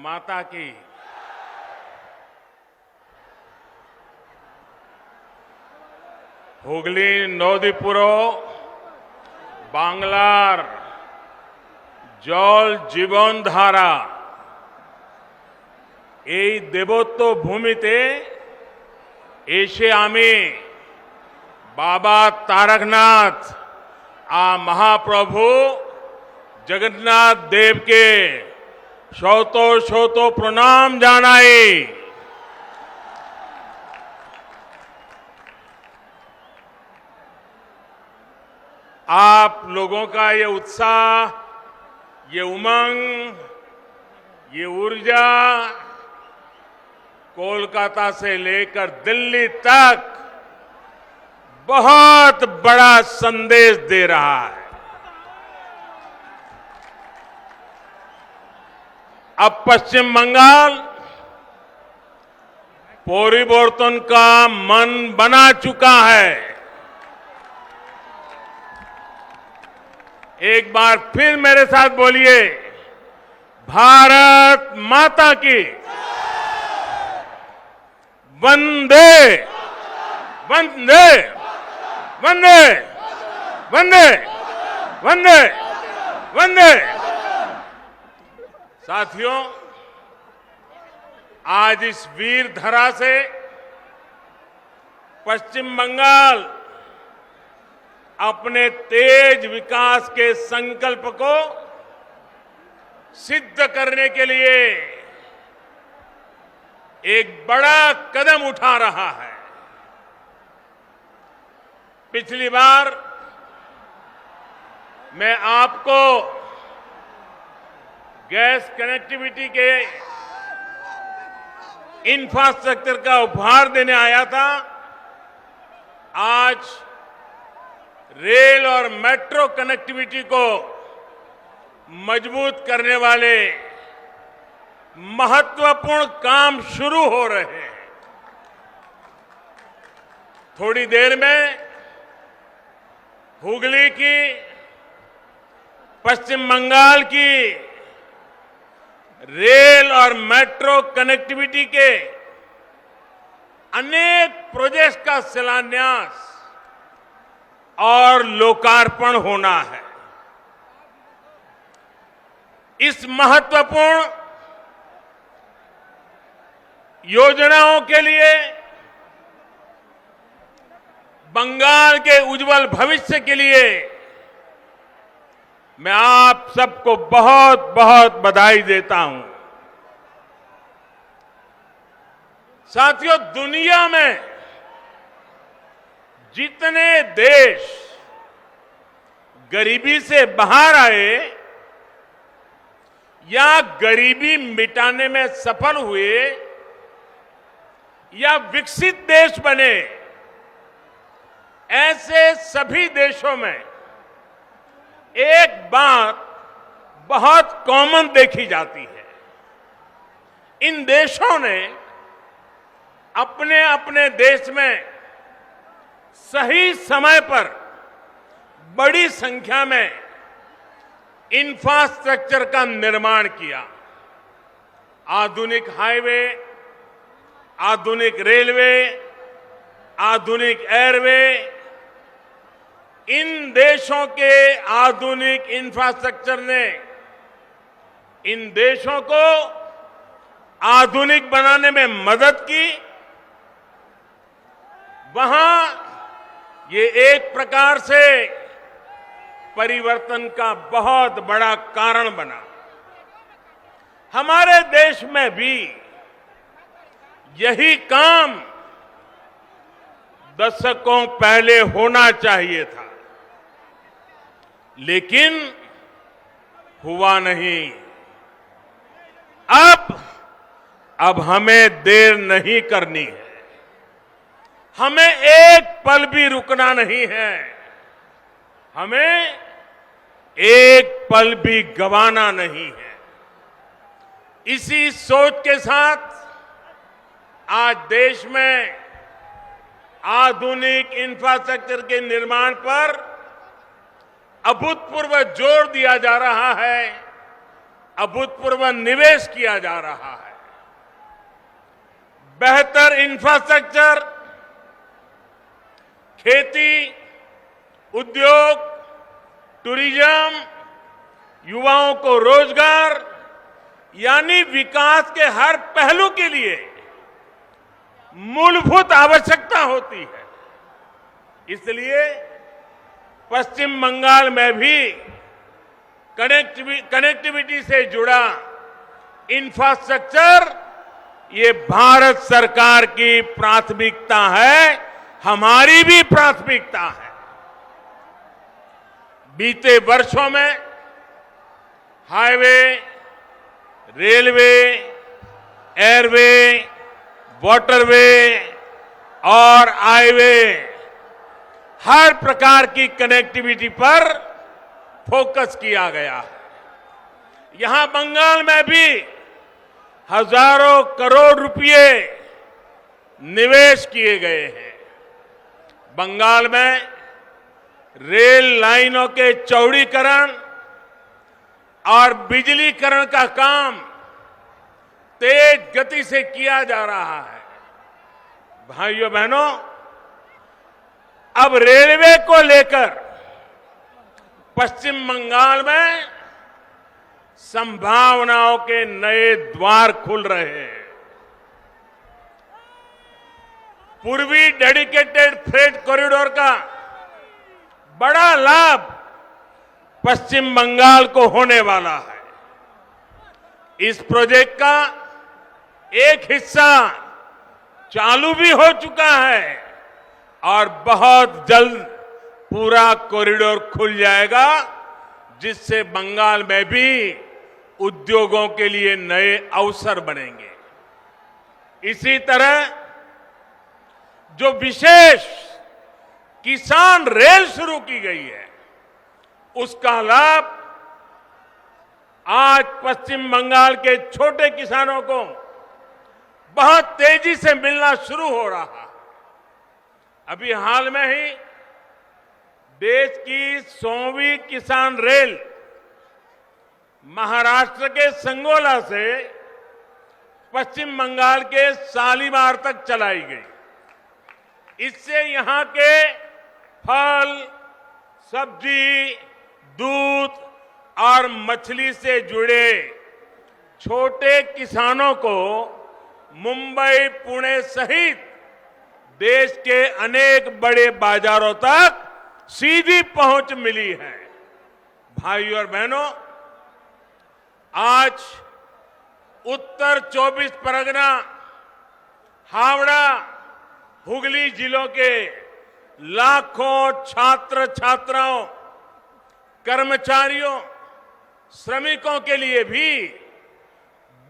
माता की। হুগলি নদীপুরো বাংলার জল জীবন ধারা এই দেবত্ব ভূমিতে এসে আমি বাবা তারকনাথ মহাপ্রভু জগন্নাথ দেবকে শত শত প্রণাম জানাই। आप लोगों का ये उत्साह, ये उमंग, ये ऊर्जा कोलकाता से लेकर दिल्ली तक बहुत बड़ा संदेश दे रहा है। अब पश्चिम बंगाल परिवर्तन का मन बना चुका है। एक बार फिर मेरे साथ बोलिए, भारत माता की वंदे वंदे वंदे वंदे वंदे वंदे। साथियों, आज इस वीर धरा से पश्चिम बंगाल अपने तेज विकास के संकल्प को सिद्ध करने के लिए एक बड़ा कदम उठा रहा है। पिछली बार मैं आपको गैस कनेक्टिविटी के इंफ्रास्ट्रक्चर का उपहार देने आया था। आज रेल और मेट्रो कनेक्टिविटी को मजबूत करने वाले महत्वपूर्ण काम शुरू हो रहे हैं। थोड़ी देर में हुगली की, पश्चिम बंगाल की रेल और मेट्रो कनेक्टिविटी के अनेक प्रोजेक्ट्स का शिलान्यास और लोकार्पण होना है। इस महत्वपूर्ण योजनाओं के लिए, बंगाल के उज्जवल भविष्य के लिए मैं आप सबको बहुत बहुत बधाई देता हूं। साथियों, दुनिया में जितने देश गरीबी से बाहर आए या गरीबी मिटाने में सफल हुए या विकसित देश बने, ऐसे सभी देशों में एक बात बहुत कॉमन देखी जाती है। इन देशों ने अपने अपने देश में सही समय पर बड़ी संख्या में इंफ्रास्ट्रक्चर का निर्माण किया। आधुनिक हाईवे, आधुनिक रेलवे, आधुनिक एयरवे, इन देशों के आधुनिक इंफ्रास्ट्रक्चर ने इन देशों को आधुनिक बनाने में मदद की। वहां ये एक प्रकार से परिवर्तन का बहुत बड़ा कारण बना। हमारे देश में भी यही काम दशकों पहले होना चाहिए था, लेकिन हुआ नहीं। अब हमें देर नहीं करनी है। हमें एक पल भी रुकना नहीं है। हमें एक पल भी गंवाना नहीं है। इसी सोच के साथ आज देश में आधुनिक इंफ्रास्ट्रक्चर के निर्माण पर अभूतपूर्व जोर दिया जा रहा है। अभूतपूर्व निवेश किया जा रहा है। बेहतर इंफ्रास्ट्रक्चर, खेती, उद्योग, टूरिज्म, युवाओं को रोजगार, यानी विकास के हर पहलू के लिए मूलभूत आवश्यकता होती है। इसलिए पश्चिम बंगाल में भी कनेक्टिविटी से जुड़ा इंफ्रास्ट्रक्चर ये भारत सरकार की प्राथमिकता है, हमारी भी प्राथमिकता है। बीते वर्षों में हाईवे, रेलवे, एयरवे, वाटरवे और हाईवे, हर प्रकार की कनेक्टिविटी पर फोकस किया गया है। यहां बंगाल में भी हजारों करोड़ रुपए निवेश किए गए हैं। बंगाल में रेल लाइनों के चौड़ीकरण और बिजलीकरण का काम तेज गति से किया जा रहा है। भाइयों बहनों, अब रेलवे को लेकर पश्चिम बंगाल में संभावनाओं के नए द्वार खुल रहे हैं। पूर्वी डेडिकेटेड फ्रेट कॉरिडोर का बड़ा लाभ पश्चिम बंगाल को होने वाला है। इस प्रोजेक्ट का एक हिस्सा चालू भी हो चुका है और बहुत जल्द पूरा कॉरिडोर खुल जाएगा, जिससे बंगाल में भी उद्योगों के लिए नए अवसर बनेंगे। इसी तरह जो विशेष किसान रेल शुरू की गई है, उसका लाभ आज पश्चिम बंगाल के छोटे किसानों को बहुत तेजी से मिलना शुरू हो रहा है। अभी हाल में ही देश की 100वीं किसान रेल महाराष्ट्र के संगोला से पश्चिम बंगाल के शालीमार तक चलाई गई। इससे यहां के फल, सब्जी, दूध और मछली से जुड़े छोटे किसानों को मुंबई, पुणे सहित देश के अनेक बड़े बाजारों तक सीधी पहुंच मिली है। भाइयों और बहनों, आज उत्तर 24 परगना, हावड़ा, हुगली जिलों के लाखों छात्र छात्राओं, कर्मचारियों, श्रमिकों के लिए भी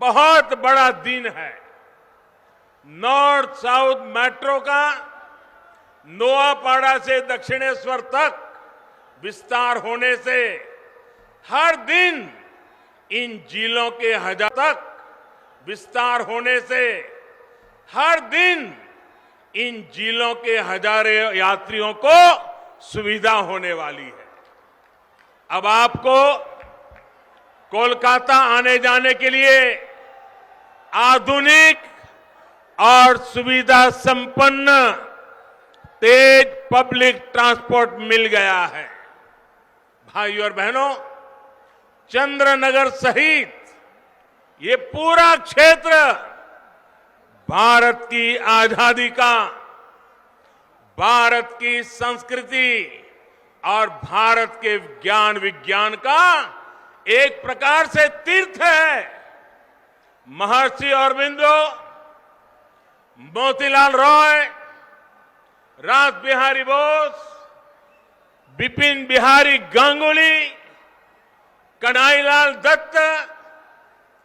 बहुत बड़ा दिन है। नॉर्थ साउथ मेट्रो का नोआपाड़ा से दक्षिणेश्वर तक विस्तार होने से हर दिन इन जिलों के हजार तक विस्तार होने से हर दिन इन जिलों के हजारों यात्रियों को सुविधा होने वाली है। अब आपको कोलकाता आने जाने के लिए आधुनिक और सुविधा संपन्न तेज पब्लिक ट्रांसपोर्ट मिल गया है। भाइयों और बहनों, चंद्रनगर सहित ये पूरा क्षेत्र भारत की आजादी का, भारत की संस्कृति और भारत के ज्ञान विज्ञान का एक प्रकार से तीर्थ है। महर्षि अरबिंदो, मोतीलाल रॉय, रास बिहारी बोस, बिपिन बिहारी गांगुली, कन्हैयालाल दत्त,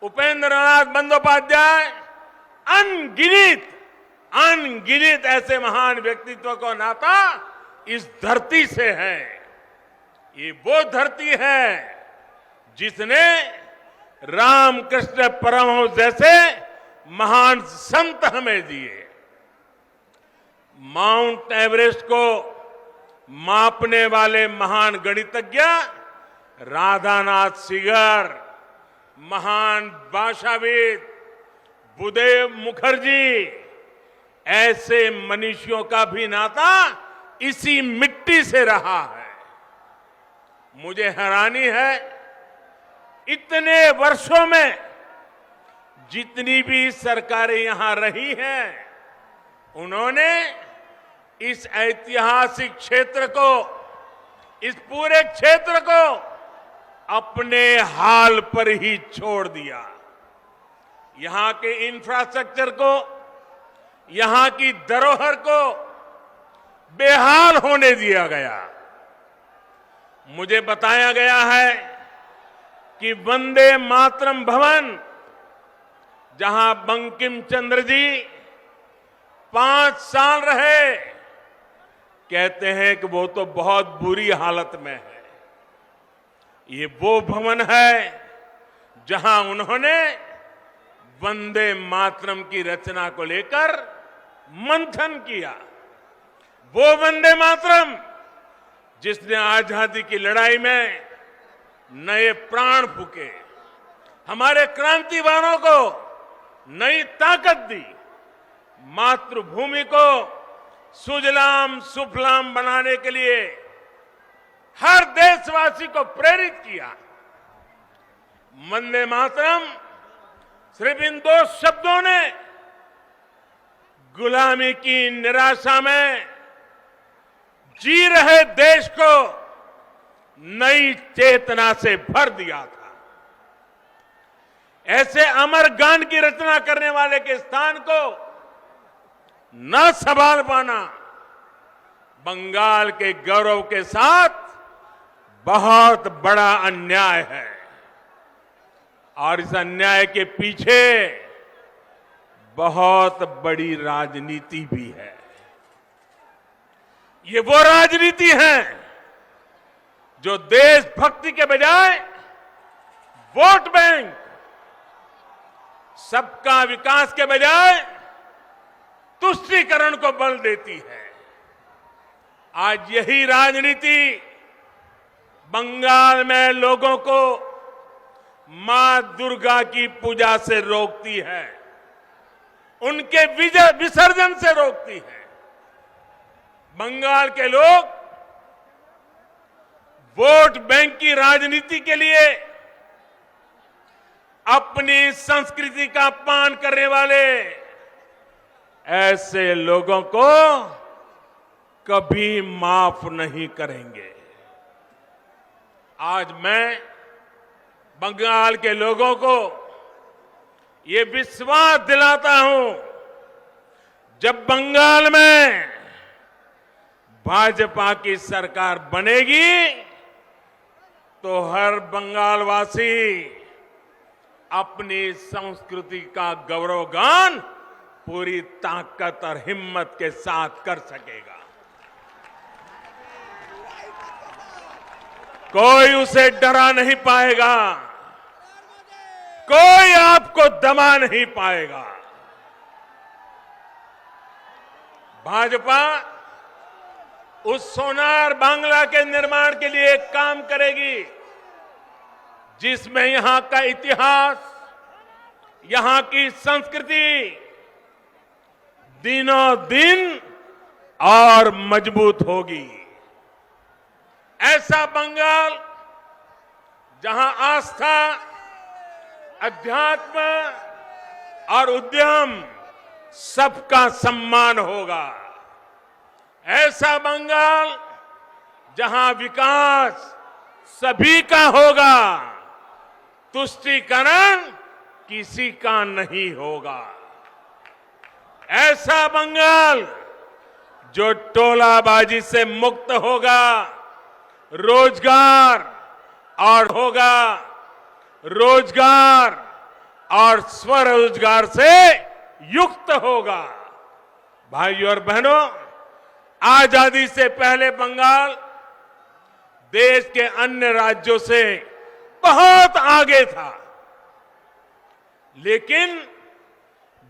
उपेंद्र नाथ बंदोपाध्याय, अनगिनत ऐसे महान व्यक्तित्व का नाता इस धरती से है। ये वो धरती है जिसने रामकृष्ण परमहंस जैसे महान संत हमें दिए। माउंट एवरेस्ट को मापने वाले महान गणितज्ञ राधानाथ सिगर, महान भाषाविद बुद्धदेव मुखर्जी, ऐसे मनुष्यों का भी नाता इसी मिट्टी से रहा है। मुझे हैरानी है, इतने वर्षों में जितनी भी सरकारें यहां रही हैं, उन्होंने इस ऐतिहासिक क्षेत्र को, इस पूरे क्षेत्र को अपने हाल पर ही छोड़ दिया। यहां के इंफ्रास्ट्रक्चर को, यहां की धरोहर को बेहाल होने दिया गया। मुझे बताया गया है कि वंदे मातरम भवन, जहां बंकिम चंद्र जी 5 साल रहे, कहते हैं कि वो तो बहुत बुरी हालत में है। ये वो भवन है जहां उन्होंने वंदे मातरम की रचना को लेकर मंथन किया। वो वंदे मातरम जिसने आजादी की लड़ाई में नए प्राण फूके, हमारे क्रांतिवानों को नई ताकत दी, मातृभूमि को सुजलाम सुफलाम बनाने के लिए हर देशवासी को प्रेरित किया। वंदे मातरम सिर्फ इन 2 शब्दों ने गुलामी की निराशा में जी रहे देश को नई चेतना से भर दिया था। ऐसे अमर गान की रचना करने वाले के स्थान को न संभाल पाना बंगाल के गौरव के साथ बहुत बड़ा अन्याय है। और इस अन्याय के पीछे बहुत बड़ी राजनीति भी है। ये वो राजनीति है जो देशभक्ति के बजाय वोट बैंक, सबका विकास के बजाय तुष्टीकरण को बल देती है। आज यही राजनीति बंगाल में लोगों को मां दुर्गा की पूजा से रोकती है, उनके विसर्जन से रोकती है। बंगाल के लोग वोट बैंक की राजनीति के लिए अपनी संस्कृति का अपमान करने वाले ऐसे लोगों को कभी माफ नहीं करेंगे। आज मैं बंगाल के लोगों को ये विश्वास दिलाता हूं, जब बंगाल में भाजपा की सरकार बनेगी तो हर बंगालवासी अपनी संस्कृति का गौरवगान पूरी ताकत और हिम्मत के साथ कर सकेगा। कोई उसे डरा नहीं पाएगा, कोई आपको दबा नहीं पाएगा। भाजपा उस सोनार बांग्ला के निर्माण के लिए काम करेगी जिसमें यहां का इतिहास, यहां की संस्कृति दिनों दिन और मजबूत होगी। ऐसा बंगाल जहां आस्था, अध्यात्म और उद्यम सबका सम्मान होगा। ऐसा बंगाल जहां विकास सभी का होगा, तुष्टीकरण किसी का नहीं होगा। ऐसा बंगाल जो टोलाबाजी से मुक्त होगा, रोजगार और स्वरोजगार से युक्त होगा। भाइयों और बहनों, आजादी से पहले बंगाल देश के अन्य राज्यों से बहुत आगे था, लेकिन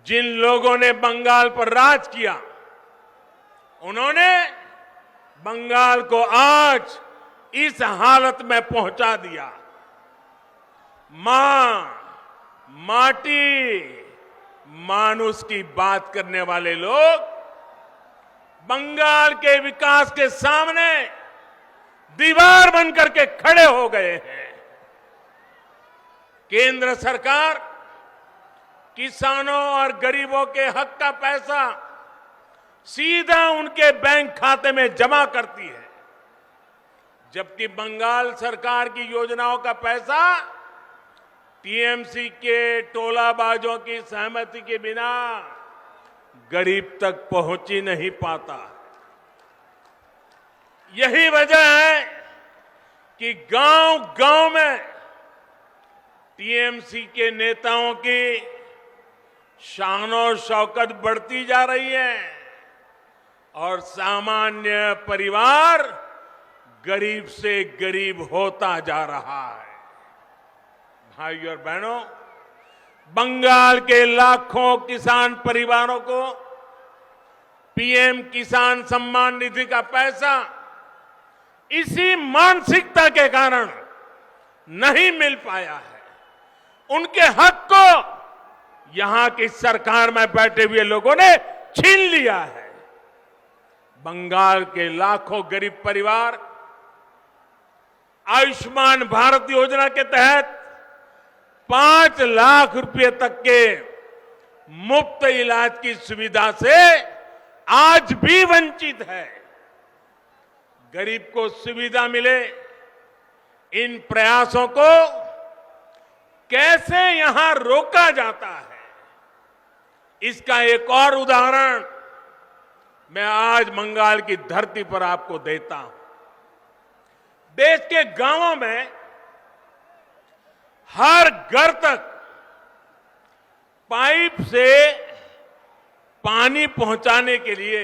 जिन लोगों ने बंगाल पर राज किया, उन्होंने बंगाल को आज इस हालत में पहुंचा दिया। मां माटी, मानुष की बात करने वाले लोग बंगाल के विकास के सामने दीवार बनकर के खड़े हो गए हैं। केंद्र सरकार किसानों और गरीबों के हक का पैसा सीधा उनके बैंक खाते में जमा करती है, जबकि बंगाल सरकार की योजनाओं का पैसा टीएमसी के टोलाबाजों की सहमति के बिना गरीब तक पहुंच ही नहीं पाता। यही वजह है कि गांव-गांव में टीएमसी के नेताओं की शानो शौकत बढ़ती जा रही है और सामान्य परिवार गरीब से गरीब होता जा रहा है। भाइयों और बहनों, बंगाल के लाखों किसान परिवारों को पीएम किसान सम्मान निधि का पैसा इसी मानसिकता के कारण नहीं मिल पाया है। उनके हक को यहां की सरकार में बैठे हुए लोगों ने छीन लिया है। बंगाल के लाखों गरीब परिवार आयुष्मान भारत योजना के तहत 5 लाख रुपए तक के मुफ्त इलाज की सुविधा से आज भी वंचित है। गरीब को सुविधा मिले, इन प्रयासों को कैसे यहां रोका जाता है, इसका एक और उदाहरण मैं आज बंगाल की धरती पर आपको देता हूं। देश के गांवों में हर घर तक पाइप से पानी पहुंचाने के लिए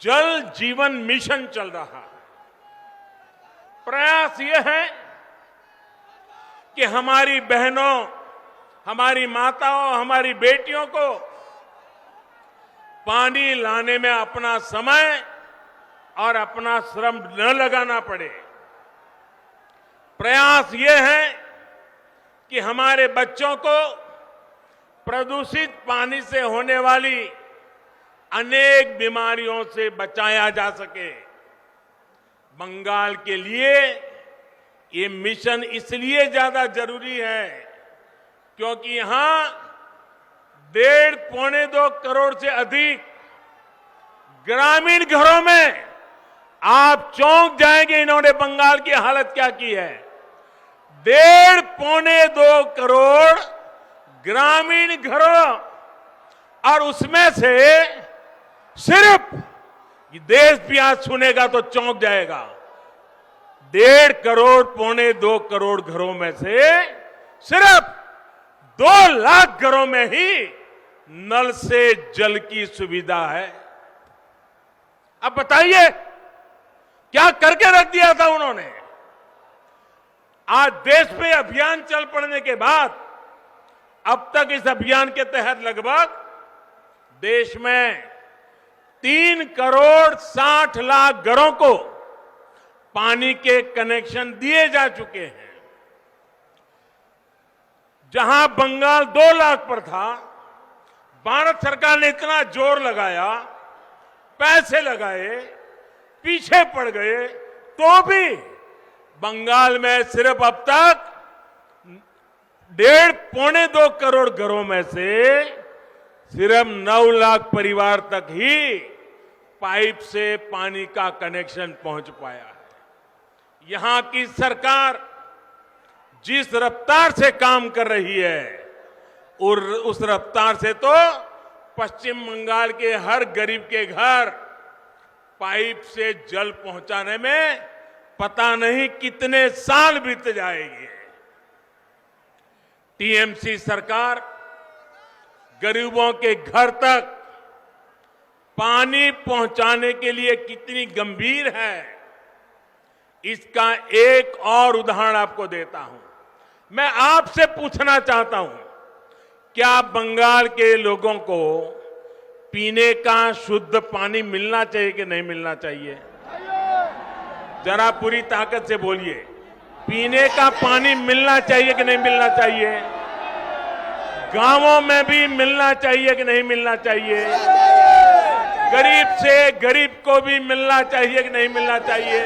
जल जीवन मिशन चल रहा है। प्रयास यह है कि हमारी बहनों, हमारी माताओं, हमारी बेटियों को पानी लाने में अपना समय और अपना श्रम न लगाना पड़े। प्रयास ये है कि हमारे बच्चों को प्रदूषित पानी से होने वाली अनेक बीमारियों से बचाया जा सके। बंगाल के लिए ये मिशन इसलिए ज्यादा जरूरी है क्योंकि यहां 1.5-2 करोड़ से अधिक ग्रामीण घरों में आप चौंक जाएंगे इन्होंने बंगाल की हालत क्या की है। 1.5-2 करोड़ ग्रामीण घरों और उसमें से सिर्फ देश भी आज सुनेगा तो चौंक जाएगा। 1.5 करोड़ 1.25-2 करोड़ घरों में से सिर्फ 2 लाख घरों में ही नल से जल की सुविधा है। अब बताइए क्या करके रख दिया था उन्होंने। आज देश में अभियान चल पड़ने के बाद अब तक इस अभियान के तहत लगभग देश में 3 करोड़ 60 लाख घरों को पानी के कनेक्शन दिए जा चुके हैं। जहां बंगाल 2 लाख पर था, भारत सरकार ने इतना जोर लगाया, पैसे लगाए, पीछे पड़ गए, तो भी बंगाल में सिर्फ अब तक 1.5-2 करोड़ घरों में से सिर्फ 9 लाख परिवार तक ही पाइप से पानी का कनेक्शन पहुंच पाया है। यहां की सरकार जिस रफ्तार से काम कर रही है और उस रफ्तार से तो पश्चिम बंगाल के हर गरीब के घर पाइप से जल पहुंचाने में पता नहीं कितने साल बीत जाएंगे। टीएमसी सरकार गरीबों के घर तक पानी पहुंचाने के लिए कितनी गंभीर है, इसका एक और उदाहरण आपको देता हूं। मैं आपसे पूछना चाहता हूं, क्या बंगाल के लोगों को पीने का शुद्ध पानी मिलना चाहिए कि नहीं मिलना चाहिए? जरा पूरी ताकत से बोलिए। पीने का पानी मिलना चाहिए कि नहीं मिलना चाहिए? गांवों में भी मिलना चाहिए कि नहीं मिलना चाहिए? गरीब से गरीब को भी मिलना चाहिए कि नहीं मिलना चाहिए?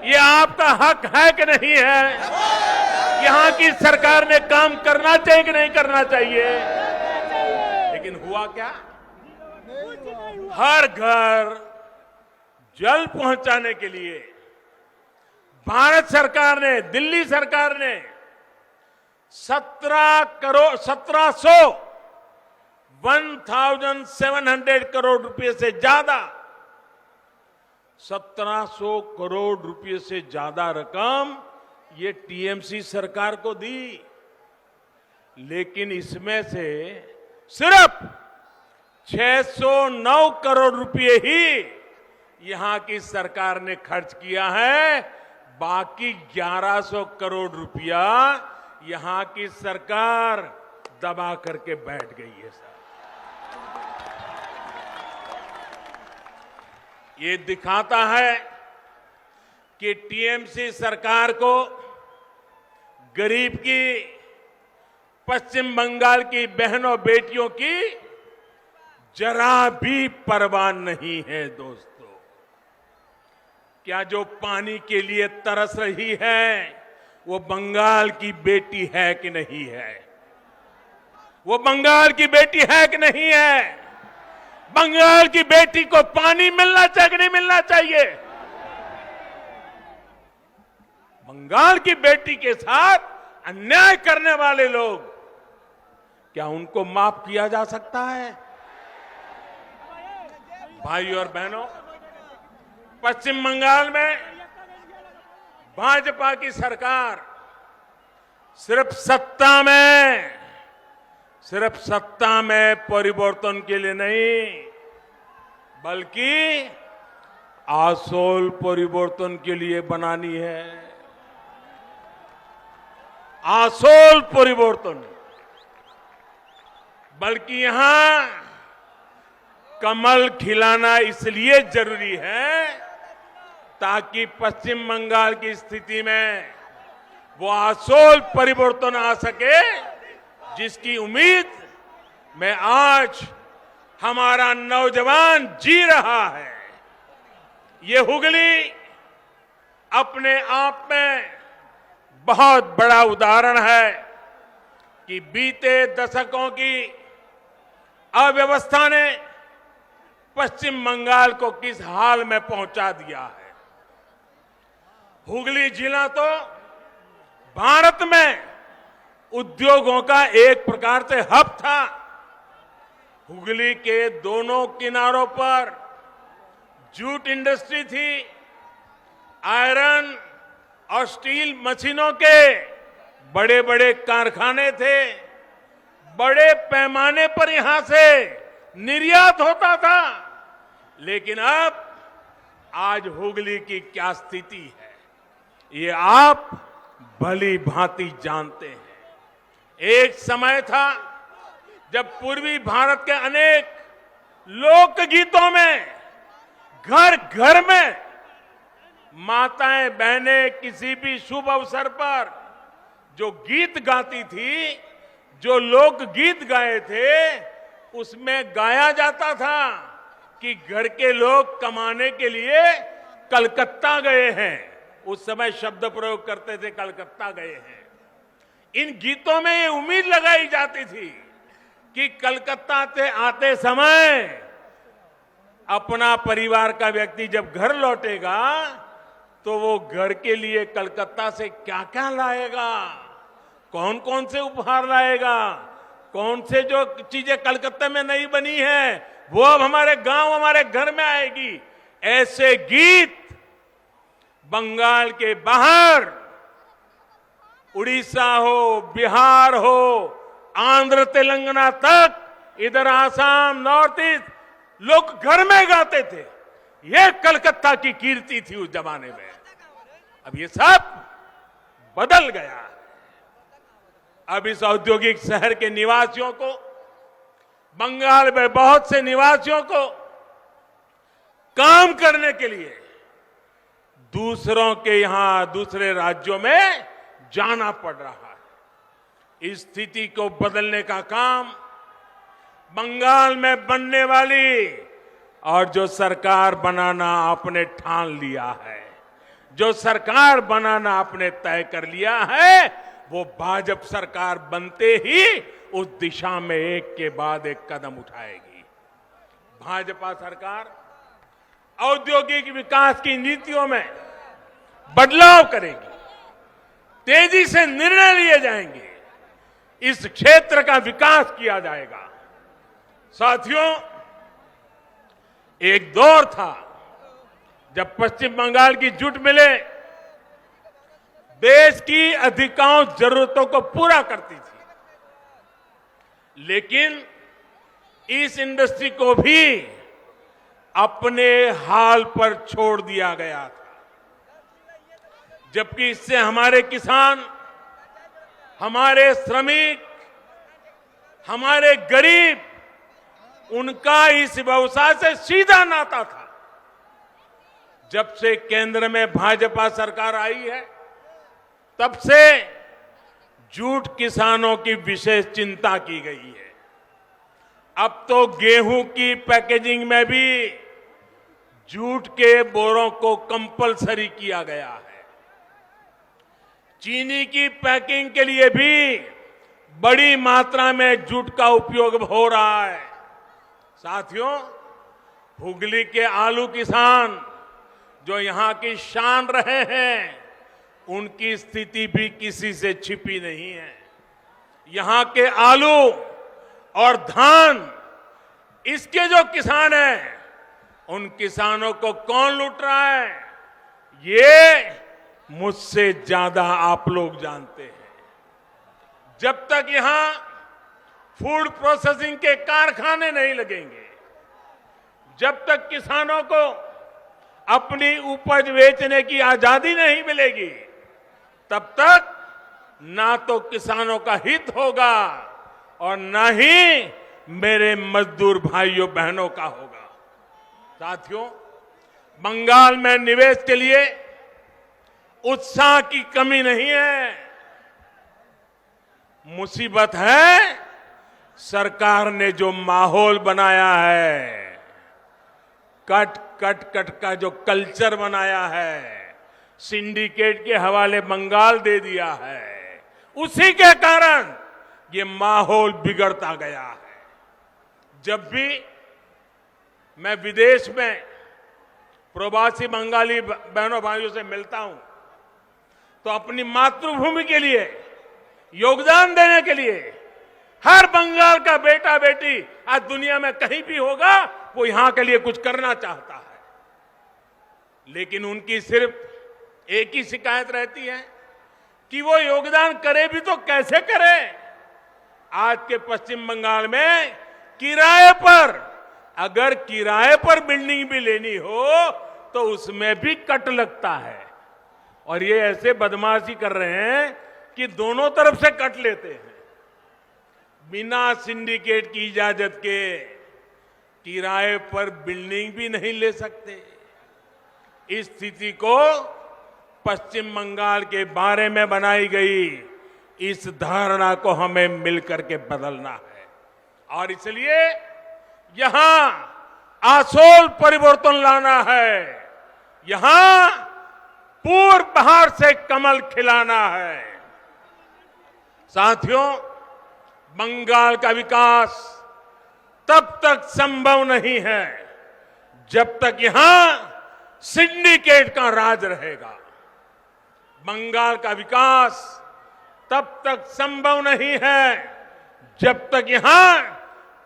ये आपका हक है कि नहीं है? यहां की सरकार ने काम करना चाहिए कि नहीं करना चाहिए? लेकिन हुआ क्या? हर घर जल पहुंचाने के लिए भारत सरकार ने, दिल्ली सरकार ने 1700 करोड़ रुपए से ज्यादा 1700 करोड़ रुपए से ज्यादा रकम ये टीएमसी सरकार को दी। लेकिन इसमें से सिर्फ 609 करोड़ रुपए ही यहां की सरकार ने खर्च किया है। बाकी 1100 करोड़ रुपया यहां की सरकार दबा करके बैठ गई है। सर, ये दिखाता है कि टीएमसी सरकार को गरीब की, पश्चिम बंगाल की बहनों बेटियों की जरा भी परवाह नहीं है। दोस्तों, क्या जो पानी के लिए तरस रही है वो बंगाल की बेटी है कि नहीं है? वो बंगाल की बेटी है कि नहीं है? बंगाल की बेटी को पानी मिलना चाहिए कि नहीं मिलना चाहिए? बंगाल की बेटी के साथ अन्याय करने वाले लोग, क्या उनको माफ किया जा सकता है? भाई और बहनों, पश्चिम बंगाल में भाजपा की सरकार सिर्फ सत्ता में परिवर्तन के लिए नहीं, बल्कि आसोल परिवर्तन के लिए बनानी है। आसोल परिवर्तन, बल्कि यहां कमल खिलाना इसलिए जरूरी है ताकि पश्चिम बंगाल की स्थिति में वो आसोल परिवर्तन आ सके, जिसकी उम्मीद में आज हमारा नौजवान जी रहा है। ये हुगली अपने आप में बहुत बड़ा उदाहरण है कि बीते दशकों की अव्यवस्था ने पश्चिम बंगाल को किस हाल में पहुंचा दिया है। हुगली जिला तो भारत में उद्योगों का एक प्रकार से हब था। हुगली के दोनों किनारों पर जूट इंडस्ट्री थी, आयरन और स्टील मशीनों के बड़े बड़े कारखाने थे, बड़े पैमाने पर यहां से निर्यात होता था। लेकिन अब आज हुगली की क्या स्थिति है, ये आप भली भांति जानते हैं। एक समय था जब पूर्वी भारत के अनेक लोकगीतों में घर घर में माताएं बहनें किसी भी शुभ अवसर पर जो गीत गाती थी, जो लोकगीत गाए थे, उसमें गाया जाता था कि घर के लोग कमाने के लिए कलकत्ता गए हैं। उस समय शब्द प्रयोग करते थे, कलकत्ता गए हैं। इन गीतों में ये उम्मीद लगाई जाती थी कि कलकत्ता से आते समय अपना परिवार का व्यक्ति जब घर लौटेगा तो वो घर के लिए कलकत्ता से क्या क्या लाएगा, कौन कौन से उपहार लाएगा, कौन से जो चीजें कलकत्ता में नहीं बनी है वो अब हमारे गांव, हमारे घर में आएगी। ऐसे गीत बंगाल के बाहर, उड़ीसा हो, बिहार हो, आंध्र तेलंगाना तक, इधर आसाम, नॉर्थ ईस्ट, लोग घर में गाते थे। ये कलकत्ता की कीर्ति थी उस जमाने में। अब ये सब बदल गया है। अब इस औद्योगिक शहर के निवासियों को, बंगाल में बहुत से निवासियों को काम करने के लिए दूसरों के यहां दूसरे राज्यों में जाना पड़ रहा है। इस स्थिति को बदलने का काम बंगाल में बनने वाली और जो सरकार बनाना आपने ठान लिया है, जो सरकार बनाना आपने तय कर लिया है, वो भाजपा सरकार बनते ही उस दिशा में एक के बाद एक कदम उठाएगी। भाजपा सरकार औद्योगिक विकास की नीतियों में बदलाव करेगी, तेजी से निर्णय लिए जाएंगे, इस क्षेत्र का विकास किया जाएगा। साथियों, एक दौर था जब पश्चिम बंगाल की जुट मिले देश की अधिकांश जरूरतों को पूरा करती थी, लेकिन इस इंडस्ट्री को भी अपने हाल पर छोड़ दिया गया था। जबकि इससे हमारे किसान, हमारे श्रमिक, हमारे गरीब, उनका इस व्यवसाय से सीधा नाता था। जब से केंद्र में भाजपा सरकार आई है, तब से जूट किसानों की विशेष चिंता की गई है। अब तो गेहूं की पैकेजिंग में भी जूट के बोरों को कंपलसरी किया गया है। चीनी की पैकिंग के लिए भी बड़ी मात्रा में जूट का उपयोग हो रहा है। साथियों, हुगली के आलू किसान जो यहां की शान रहे हैं, उनकी स्थिति भी किसी से छिपी नहीं है। यहां के आलू और धान, इसके जो किसान हैं, उन किसानों को कौन लूट रहा है, ये मुझसे ज्यादा आप लोग जानते हैं। जब तक यहां फूड प्रोसेसिंग के कारखाने नहीं लगेंगे, जब तक किसानों को अपनी उपज बेचने की आजादी नहीं मिलेगी, तब तक ना तो किसानों का हित होगा और ना ही मेरे मजदूर भाइयों बहनों का होगा। साथियों, बंगाल में निवेश के लिए उत्साह की कमी नहीं है। मुसीबत है सरकार ने जो माहौल बनाया है, कट कट कट का जो कल्चर बनाया है, सिंडिकेट के हवाले बंगाल दे दिया है, उसी के कारण ये माहौल बिगड़ता गया है। जब भी मैं विदेश में प्रवासी बंगाली बहनों भाइयों से मिलता हूं, तो अपनी मातृभूमि के लिए योगदान देने के लिए हर बंगाल का बेटा बेटी आज दुनिया में कहीं भी होगा, वो यहां के लिए कुछ करना चाहता है। लेकिन उनकी सिर्फ एक ही शिकायत रहती है कि वो योगदान करे भी तो कैसे करे। आज के पश्चिम बंगाल में किराए पर, अगर किराए पर बिल्डिंग भी लेनी हो तो उसमें भी कट लगता है। और ये ऐसे बदमाशी कर रहे हैं कि दोनों तरफ से कट लेते हैं। बिना सिंडिकेट की इजाजत के किराए पर बिल्डिंग भी नहीं ले सकते। इस स्थिति को पश्चिम बंगाल के बारे में बनाई गई इस धारणा को हमें मिलकर के बदलना है और इसलिए यहां आसोल परिवर्तन लाना है। यहां पूर्व बहार से कमल खिलाना है। साथियों, बंगाल का विकास तब तक संभव नहीं है जब तक यहां सिंडिकेट का राज रहेगा। बंगाल का विकास तब तक संभव नहीं है जब तक यहां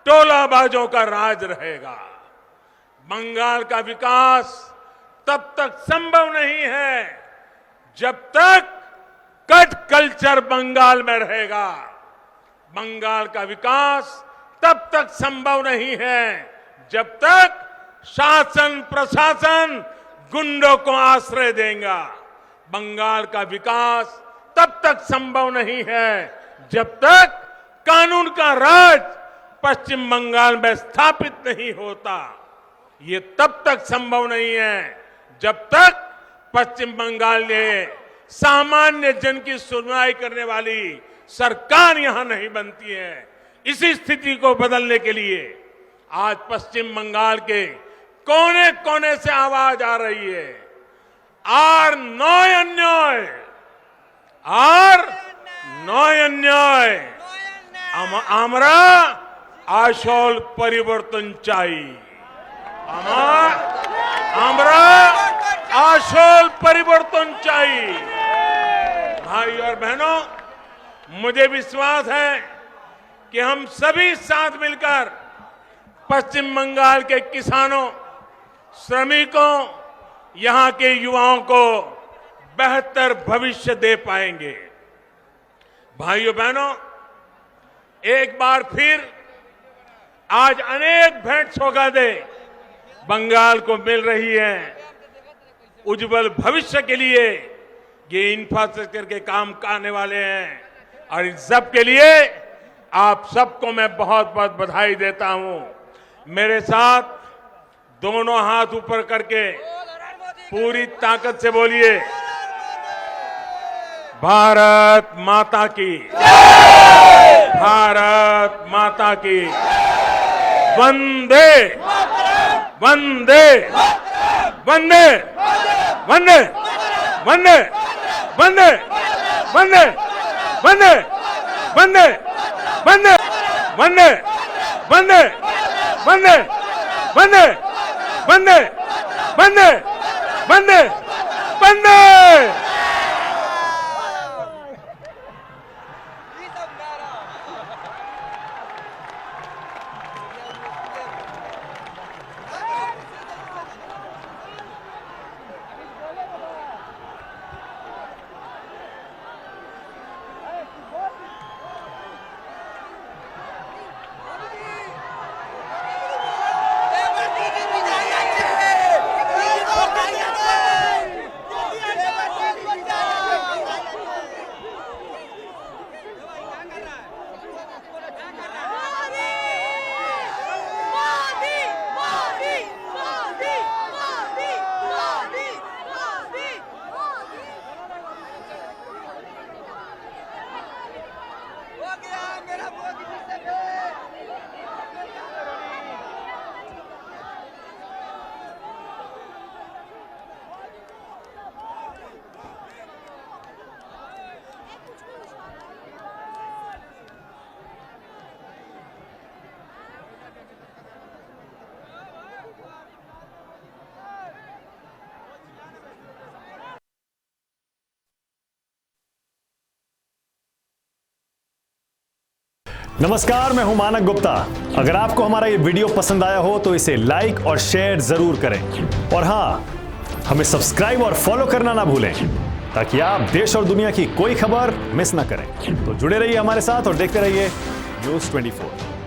टोलाबाजों का राज रहेगा। बंगाल का विकास तब तक संभव नहीं है जब तक कट कल्चर बंगाल में रहेगा। बंगाल का विकास तब तक संभव नहीं है जब तक शासन प्रशासन गुंडों को आश्रय देगा। बंगाल का विकास तब तक संभव नहीं है जब तक कानून का राज पश्चिम बंगाल में स्थापित नहीं होता। ये तब तक संभव नहीं है जब तक पश्चिम बंगाल में सामान्य जन की सुनवाई करने वाली सरकार यहां नहीं बनती है। इसी स्थिति को बदलने के लिए आज पश्चिम बंगाल के कोने कोने से आवाज आ रही है, আর নয় অন্যায়, আর নয় অন্যায়, আমরা আসল পরিবর্তন চাই, আমরা আসল परिवर्तन चाहिए। भाई और बहनों, मुझे विश्वास है कि हम सभी साथ मिलकर पश्चिम बंगाल के किसानों, श्रमिकों, यहां के युवाओं को बेहतर भविष्य दे पाएंगे। भाइयों बहनों, एक बार फिर आज अनेक भेंट सौगातें बंगाल को मिल रही हैं। उज्जवल भविष्य के लिए ये इंफ्रास्ट्रक्चर के काम आने वाले हैं और इस सब के लिए आप सबको मैं बहुत बहुत बधाई देता हूं। मेरे साथ दोनों हाथ ऊपर करके पूरी ताकत से बोलिए, भारत माता की, भारत माता की, वंदे वंदे वंदे वंदे वंदे वंदे वंदे वंदे वंदे वंदे वंदे वंदे वंदे वंदे वंदे वंदे वंदे वंदे। नमस्कार, मैं हूं मानक गुप्ता। अगर आपको हमारा ये वीडियो पसंद आया हो तो इसे लाइक और शेयर जरूर करें और हाँ, हमें सब्सक्राइब और फॉलो करना ना भूलें ताकि आप देश और दुनिया की कोई खबर मिस ना करें। तो जुड़े रहिए हमारे साथ और देखते रहिए न्यूज़ 24।